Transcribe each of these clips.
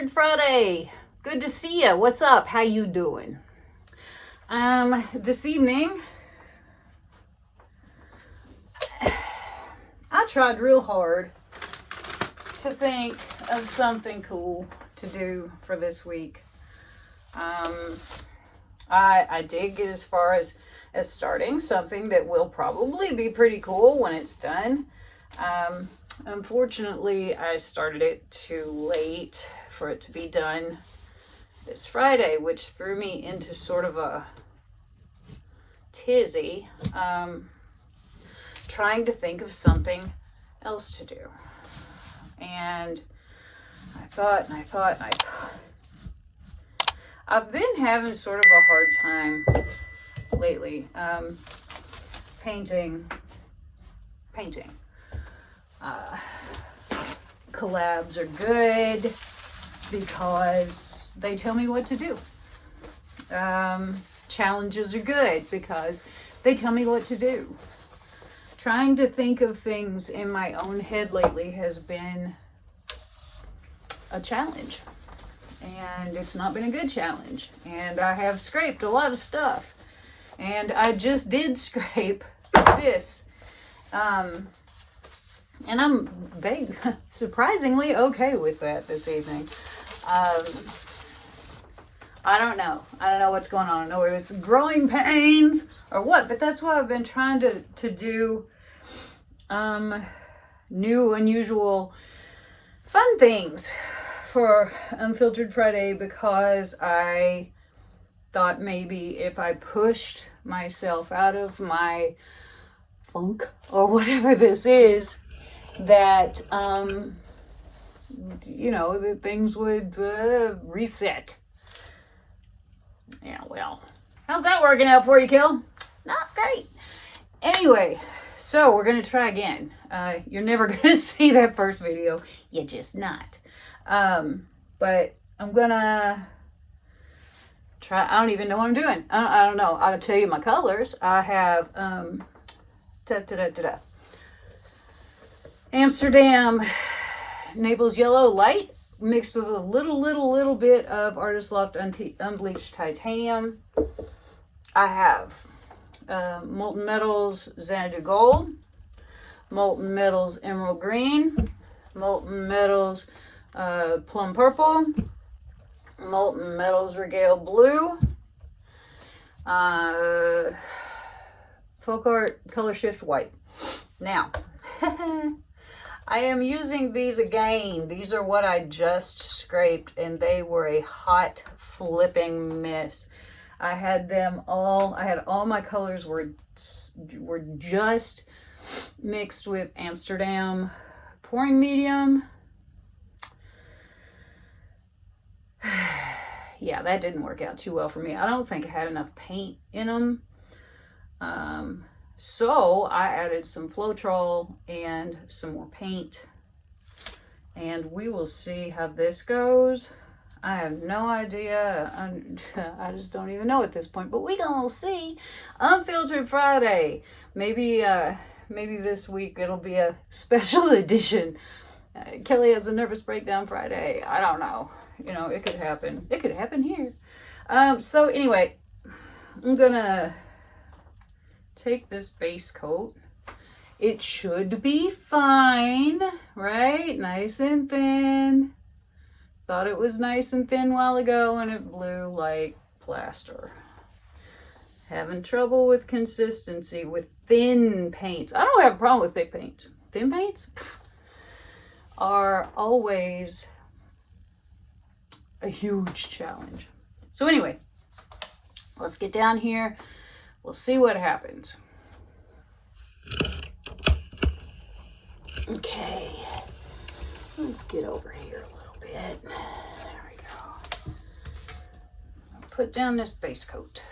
Unfiltered Friday. Good to see you. What's up? How you doing? This evening, I tried real hard to think of something cool to do for this week. I did get as far as starting something that will probably be pretty cool when it's done. Unfortunately, I started it too late for it to be done this Friday, which threw me into sort of a tizzy, trying to think of something else to do. And I thought. I've been having sort of a hard time lately, painting. Collabs are good because they tell me what to do. Challenges are good because they tell me what to do. Trying to think of things in my own head lately has been a challenge. And it's not been a good challenge. And I have scraped a lot of stuff. And I just did scrape this. And I'm surprisingly okay with that this evening. I don't know what's going on. I don't know if it's growing pains or what, but that's why I've been trying to do new, unusual, fun things for Unfiltered Friday, because I thought maybe if I pushed myself out of my funk or whatever this is, that that things would reset. Yeah, well, how's that working out for you, Kill? Not great. Anyway, so we're gonna try again. You're never gonna see that first video. You're just not. But I'm gonna try. I don't even know what I'm doing. I don't know. I'll tell you my colors. I have Amsterdam Naples yellow light mixed with a little bit of Artist Loft Unbleached titanium. I have Molten Metals Xanadu gold, Molten Metals emerald green, Molten Metals plum purple, Molten Metals Regale blue, FolkArt Colorshift white. Now, I am using these again. These are what I just scraped, and they were a hot flipping mess. I had all my colors were just mixed with Amsterdam pouring medium. Yeah, that didn't work out too well for me. I don't think I had enough paint in them. So I added some Floetrol and some more paint, and we will see how this goes. I have no idea. I just don't even know at this point, but we gonna see. Unfiltered Friday. Maybe this week it'll be a special edition. Kelly has a nervous breakdown Friday. I don't know. It could happen. It could happen here. So anyway, I'm gonna take this base coat. It should be fine, right? Nice and thin. Thought it was nice and thin a while ago, and it blew like plaster. Having trouble with consistency with thin paints. I don't have a problem with thick paints. Thin paints are always a huge challenge. So anyway, let's get down here. We'll see what happens. Okay, let's get over here a little bit. There we go. I'll put down this base coat.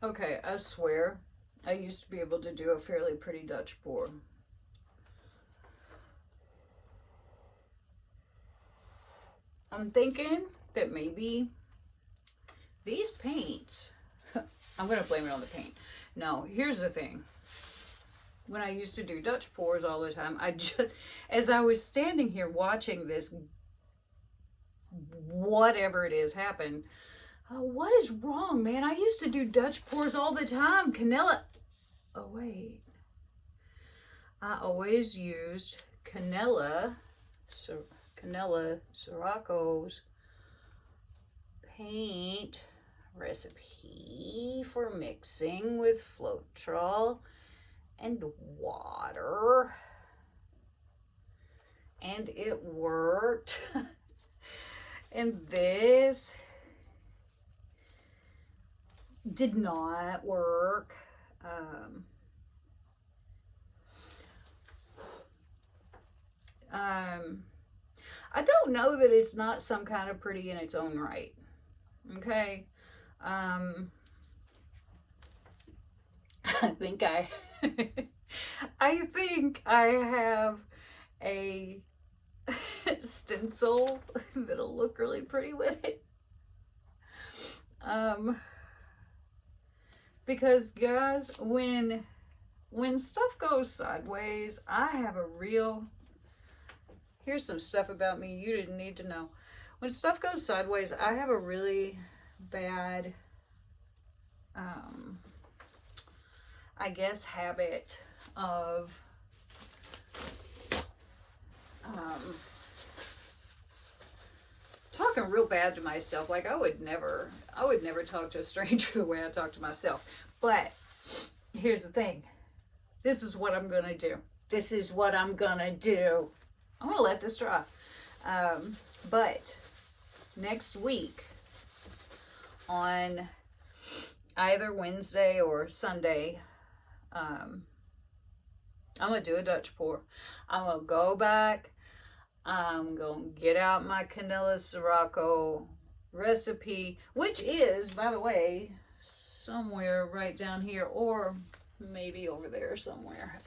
Okay, I swear, I used to be able to do a fairly pretty Dutch pour. I'm thinking that maybe these paints, I'm going to blame it on the paint. No, here's the thing. When I used to do Dutch pours all the time, as I was standing here watching this, whatever it is, happen, what is wrong, man? I used to do Dutch pours all the time. Canela. Oh, wait. I always used Canela Sirocco's paint recipe for mixing with Floetrol and water. And it worked. And this did not work. I don't know that it's not some kind of pretty in its own right. Okay. I think I think I have a stencil that'll look really pretty with it. Because guys, when stuff goes sideways, I have a real, here's some stuff about me you didn't need to know. When stuff goes sideways, I have a really bad, I guess, habit of talking real bad to myself. Like I would never talk to a stranger the way I talk to myself. But here's the thing. This is what I'm gonna do. This is what I'm gonna do. I'm gonna let this dry. But next week on either Wednesday or Sunday, I'm gonna do a Dutch pour. I'm gonna go back. I'm gonna get out my Canela Sirocco recipe, which is, by the way, somewhere right down here, or maybe over there somewhere.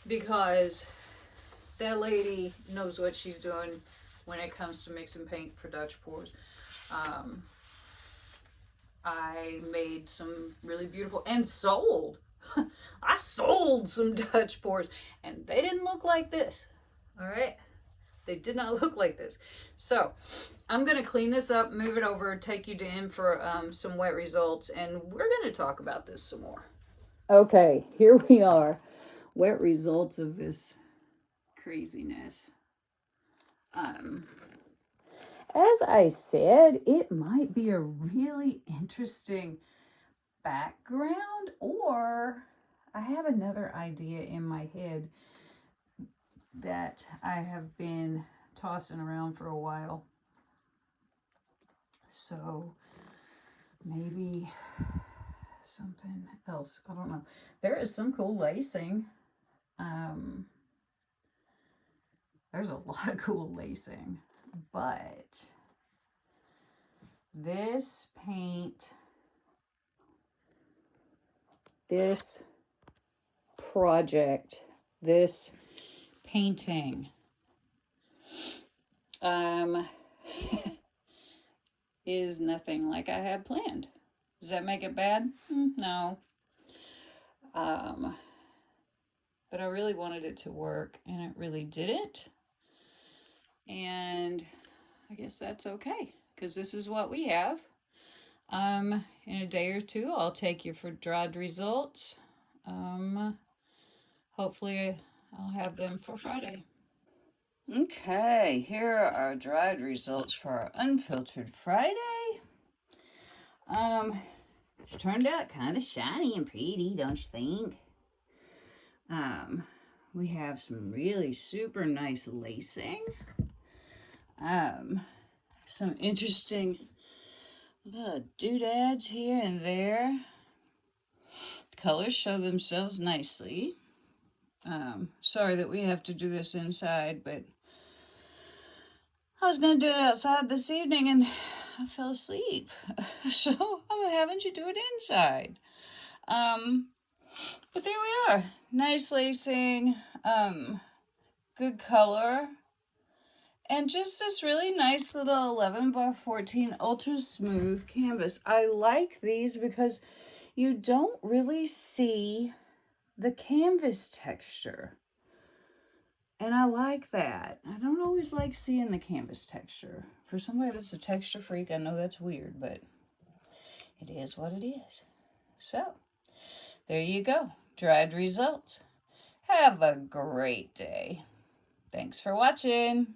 Because that lady knows what she's doing when it comes to mixing paint for Dutch pours. I made some really beautiful and sold. I sold some Dutch pours and they didn't look like this. All right. They did not look like this. So I'm going to clean this up, move it over, take you in for some wet results, and we're going to talk about this some more. Okay, here we are. Wet results of this craziness. As I said, it might be a really interesting background, or I have another idea in my head that I have been tossing around for a while. So maybe something else. I don't know. There is some cool lacing. There's a lot of cool lacing, but this paint, this project, this painting, is nothing like I had planned. Does that make it bad? No. But I really wanted it to work, and it really didn't. And I guess that's okay, because this is what we have. In a day or two, I'll take you for dried results. Hopefully I'll have them for Friday. Okay, here are our dried results for our Unfiltered Friday. It's turned out kind of shiny and pretty, don't you think? We have some really super nice lacing. Some interesting little doodads here and there. Colors show themselves nicely. Sorry that we have to do this inside, but I was going to do it outside this evening, and I fell asleep. So I'm having to do it inside. But there we are. Nice lacing, good color, and just this really nice little 11 by 14 ultra smooth canvas. I like these because you don't really see the canvas texture. And I like that. I don't always like seeing the canvas texture. For somebody that's a texture freak, I know that's weird, but it is what it is. So, there you go. Dried results. Have a great day. Thanks for watching.